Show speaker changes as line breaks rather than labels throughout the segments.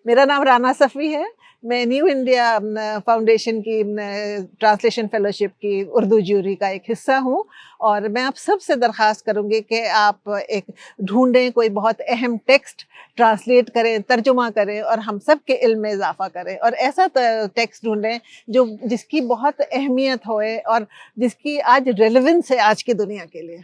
मेरा नाम राना सफ़ी है। मैं न्यू इंडिया फाउंडेशन की ट्रांसलेशन फेलोशिप की उर्दू ज्यूरी का एक हिस्सा हूँ और मैं आप सबसे दरख्वास्त करूँगी कि आप एक ढूँढें कोई बहुत अहम टेक्स्ट, ट्रांसलेट करें, तर्जुमा करें और हम सब के इल्म में इज़ाफ़ा करें और ऐसा टेक्स्ट ढूँढें जो जिसकी बहुत अहमियत होए और जिसकी आज रेलेवेंस है आज की दुनिया के लिए।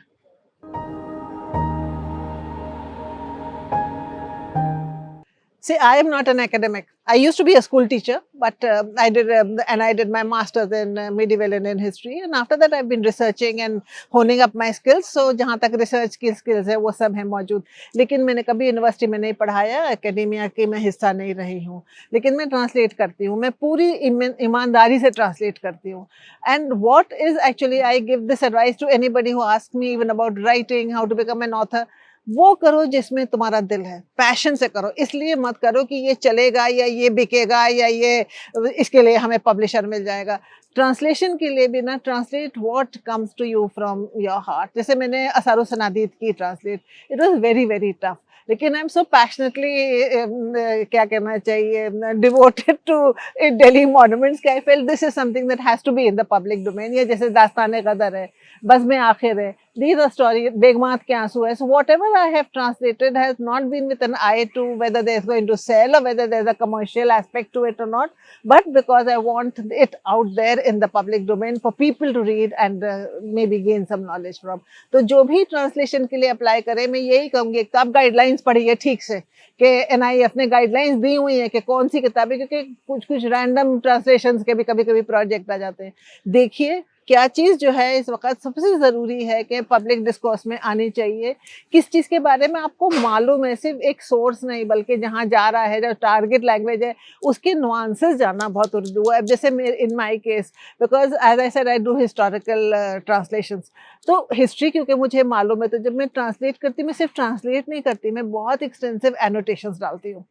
See, I am not an academic. I used to be a school teacher, but I did my master's in medieval Indian history, and after that I've been researching and honing up my skills. So जहाँ तक research की skills है वो सब है मौजूद. लेकिन मैंने कभी यूनिवर्सिटी में नहीं पढ़ाया, academia की मैं हिस्सा नहीं रही हूँ. लेकिन मैं translate करती हूँ, मैं पूरी ईमानदारी से translate करती हूँ. And what is actually I give this advice to anybody who asks me even about writing, how to become an author. वो करो जिसमें तुम्हारा दिल है, पैशन से करो, इसलिए मत करो कि ये चलेगा या ये बिकेगा या ये इसके लिए हमें पब्लिशर मिल जाएगा। ट्रांसलेशन के लिए भी ना translate what comes to you from your heart. जैसे मैंने असारो सनादीद की translate, it was very very tough, लेकिन आई एम सो पैशनेटली क्या कहना चाहिए डिवोटेड टू दिल्ली मॉन्यूमेंट्स कि I felt this is something that has to be in the public domain. या जैसे दास्तान कदर है, बज़्म आखिर है, these are stories, बेगमात के आंसू है. So whatever I have translated has not been with an eye to whether there's going to sell or whether there's a commercial aspect to it or not, but because I want it out there in the public domain for people to read and maybe gain some knowledge from. तो जो भी translation के लिए apply करे, मैं यही कहूँगी कि आप गाइडलाइंस पढ़िए ठीक से, कि NIF ने गाइडलाइंस दी हुई है कि कौन सी किताबें, क्योंकि कुछ रैंडम ट्रांसलेशंस के भी कभी-कभी प्रोजेक्ट आ जाते हैं. देखिए क्या चीज़ जो है इस वक़्त सबसे ज़रूरी है कि पब्लिक डिस्कोर्स में आनी चाहिए, किस चीज़ के बारे में आपको मालूम है, सिर्फ़ एक सोर्स नहीं बल्कि जहाँ जा रहा है, जो टारगेट लैंग्वेज है, उसके नुआंसेस जानना बहुत उर्दू है. अब जैसे in my case because as I said I do historical translations, तो हिस्ट्री क्योंकि मुझे मालूम है, तो जब मैं ट्रांसलेट करती हूँ, मैं सिर्फ़ ट्रांसलेट नहीं करती, मैं बहुत एक्सटेंसिव एनोटेशंस डालती हूँ.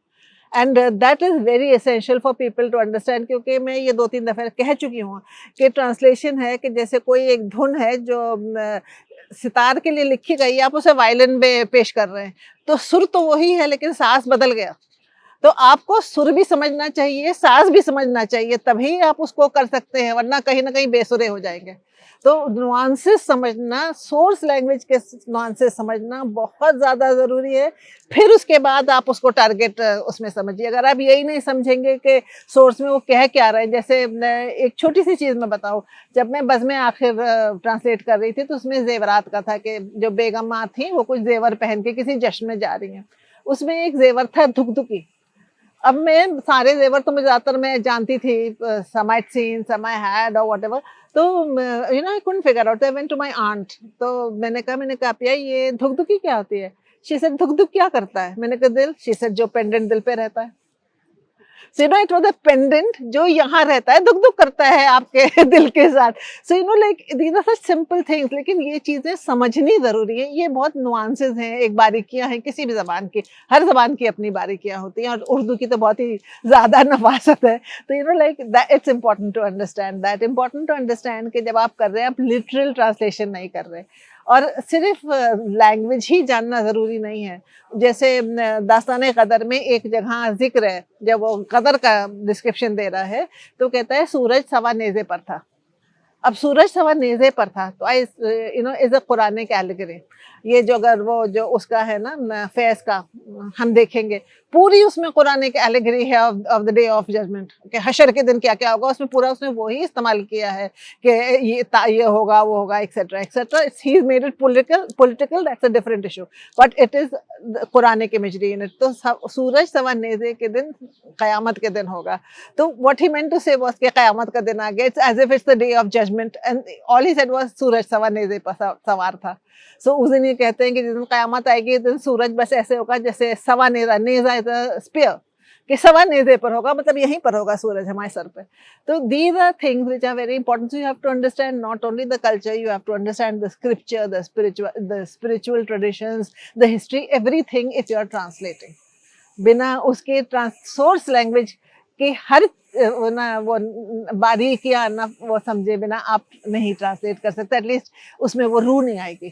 And that is very essential for people to understand, क्योंकि मैं ये 2-3 दफ़े कह चुकी हूँ कि ट्रांसलेशन है कि जैसे कोई एक धुन है जो सितार के लिए लिखी गई, आप उसे वायलिन में पेश कर रहे हैं, तो सुर तो वही है लेकिन साज़ बदल गया. तो आपको सुर भी समझना चाहिए, साज़ भी समझना चाहिए, तभी आप उसको कर सकते हैं, वरना कहीं न कहीं बेसुरे हो जाएँगे. तो नुआंसेस समझना, सोर्स लैंग्वेज के नुआंसेस समझना बहुत ज़्यादा ज़रूरी है. फिर उसके बाद आप उसको टारगेट उसमें समझिए. अगर आप यही नहीं समझेंगे कि सोर्स में वो कह क्या रहे हैं, जैसे एक छोटी-सी चीज़ मैं बताऊँ, जब मैं बज़्म आखिर ट्रांसलेट कर रही थी, तो उसमें ज़ेवरात का था कि जो बेगमाँ थीं, वो कुछ ज़ेवर पहन के किसी जश्न में जा रही हैं. उसमें एक ज़ेवर था धुक-धुकी. अब मैं सारे ज़ेवर तो मैं ज़्यादातर मैं जानती थी, some I seen, some I had और व्हाटएवर. तो you know I couldn't figure out. I went to my aunt. तो मैंने कहा पिया ये धुक-धुकी क्या होती है? शी सेड धुक-धुक क्या करता है? मैंने कहा दिल. शी सेड जो पेंडेंट दिल पे रहता है. सो you no it was a pendant जो यहाँ रहता है, दुक-दुक करता है आपके दिल के साथ. So you know like these are such simple things, लेकिन ये चीज़ें समझनी ज़रूरी है. ये बहुत नुआंसेस हैं, एक बारीकियाँ हैं किसी भी ज़बान की. हर ज़बान की अपनी बारीकियाँ होती हैं और उर्दू की तो बहुत ही ज़्यादा नफ़ासत है. तो you know like that it's important to understand that. Important to understand कि जब आप कर रहे हैं, आप लिटरल ट्रांसलेशन नहीं कर रहे. और सिर्फ लैंग्वेज ही जानना ज़रूरी नहीं है. जैसे दास्तान कदर में एक जगह ज़िक्र है, जब वो कदर का डिस्क्रिप्शन दे रहा है, तो कहता है सूरज सवा नेज़े पर था. अब सूरज सवा नेज़े पर था, तो I you know is a Quranic allegory. ये जो अगर वो जो उसका है ना फैज़ का, हम देखेंगे पूरी उसमें कुरानिक एलेगरी है of the day of judgement, कि हशर के दिन क्या-क्या होगा, उसमें पूरा उसने वही इस्तेमाल किया है कि ये होगा, वो होगा, etcetera etcetera. He has made it political, that's a different issue, but it is Quranic imagery in it. तो सूरज सवा नेज़े के दिन क़यामत के दिन होगा. तो what he meant to say was कि क़यामत का दिन आ गया. It's as if it's the day of judgement and all he said was सूरज सवा नेज़े पर सवार था. सो उस दिन ये कहते हैं कि जिस दिन क़यामत आएगी, उस दिन सूरज बस ऐसे होगा जैसे सवा Neza, Neza is a sphere, कि सवा नेज़े पर होगा, मतलब यहीं पर होगा सूरज हमारे सर पे. तो these are things which are very important. So you have to understand not only the culture, you have to understand the scripture, the spiritual traditions, the history, everything if you are translating. बिना उसके source language के हर वो बारीकियां ना वो समझे बिना आप नहीं ट्रांसलेट कर सकते. एटलीस्ट उसमें वो रूह नहीं आएगी.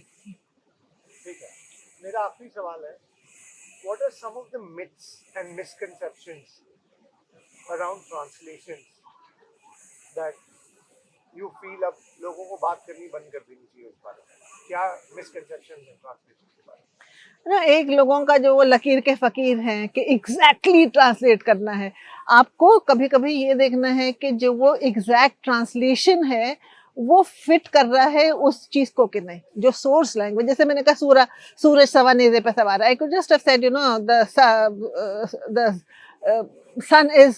ठीक है. मेरा आखिरी सवाल है what are some of the myths and misconceptions around translations that you feel अब लोगों को बात करनी बंद कर देनी चाहिए उस बारे में? क्या misconceptions हैं translation के बारे में?
ना एक लोगों का जो वो लकीर के फकीर हैं कि एग्जैक्टली ट्रांसलेट करना है। आपको कभी-कभी ये देखना है कि जो वो एग्जैक्ट ट्रांसलेशन है, वो फिट कर रहा है उस चीज़ को कि नहीं। जो सोर्स लैंग्वेज, जैसे मैंने कहा सूरज सवा नेज़े पे सवार है। I could just have said you know the sun is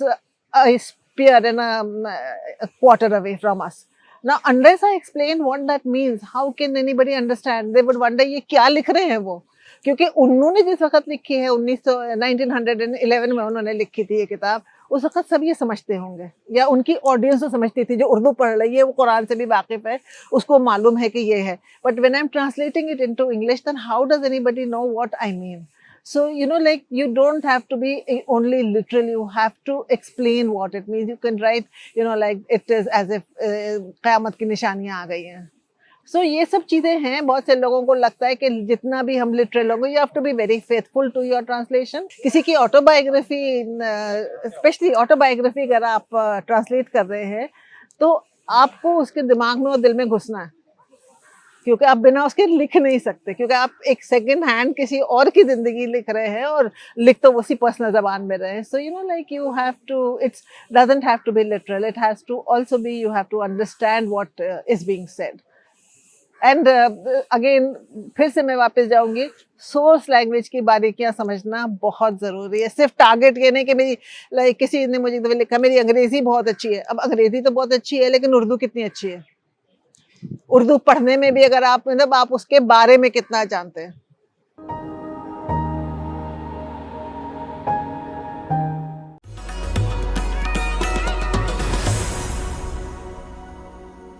a spear and a quarter away from us. Now, unless I explain what that means, how can anybody understand? They would wonder ये क्या लिख रहे हैं वो, क्योंकि उन्होंने जिस वक्त लिखी है 1911 में उन्होंने लिखी थी ये किताब, उस वक्त सब ये समझते होंगे या उनकी ऑडियंस तो समझती थी, जो उर्दू पढ़ रही है वो कुरान से भी वाकिफ है, उसको मालूम है कि ये है। But when I am translating it into English, then how does anybody know what I mean? So, you know, like you don't have to be only literal, you have to explain what it means. You can write, you know, like it is as if क़यामत की निशानियां आ गई हैं। So, ये सब चीज़ें हैं। बहुत से लोगों को लगता है कि जितना भी हम लिटरल होंगे, you have to be very faithful to your translation. किसी की ऑटोबायोग्राफी, स्पेशली ऑटोबायोग्राफी अगर आप ट्रांसलेट कर रहे हैं, तो आपको उसके दिमाग में और दिल में घुसना है, क्योंकि आप बिना उसके लिख नहीं सकते, क्योंकि आप एक सेकंड हैंड किसी और की जिंदगी लिख रहे हैं और लिख तो उसी पर्सनल जबान में रहे। So you know like you have to, it's doesn't have to be literal, it has to also be, you have to understand what is being said. And again फिर से मैं वापस जाऊंगी, सोर्स लैंग्वेज की बारीकियां समझना बहुत ज़रूरी है। सिर्फ टारगेट ये नहीं कि मेरी लाइक किसी ने मुझे लिखा मेरी अंग्रेज़ी बहुत अच्छी है। अब अंग्रेज़ी तो बहुत अच्छी है, लेकिन उर्दू कितनी अच्छी है? उर्दू पढ़ने में भी अगर आप मतलब आप उसके बारे में कितना जानते हैं।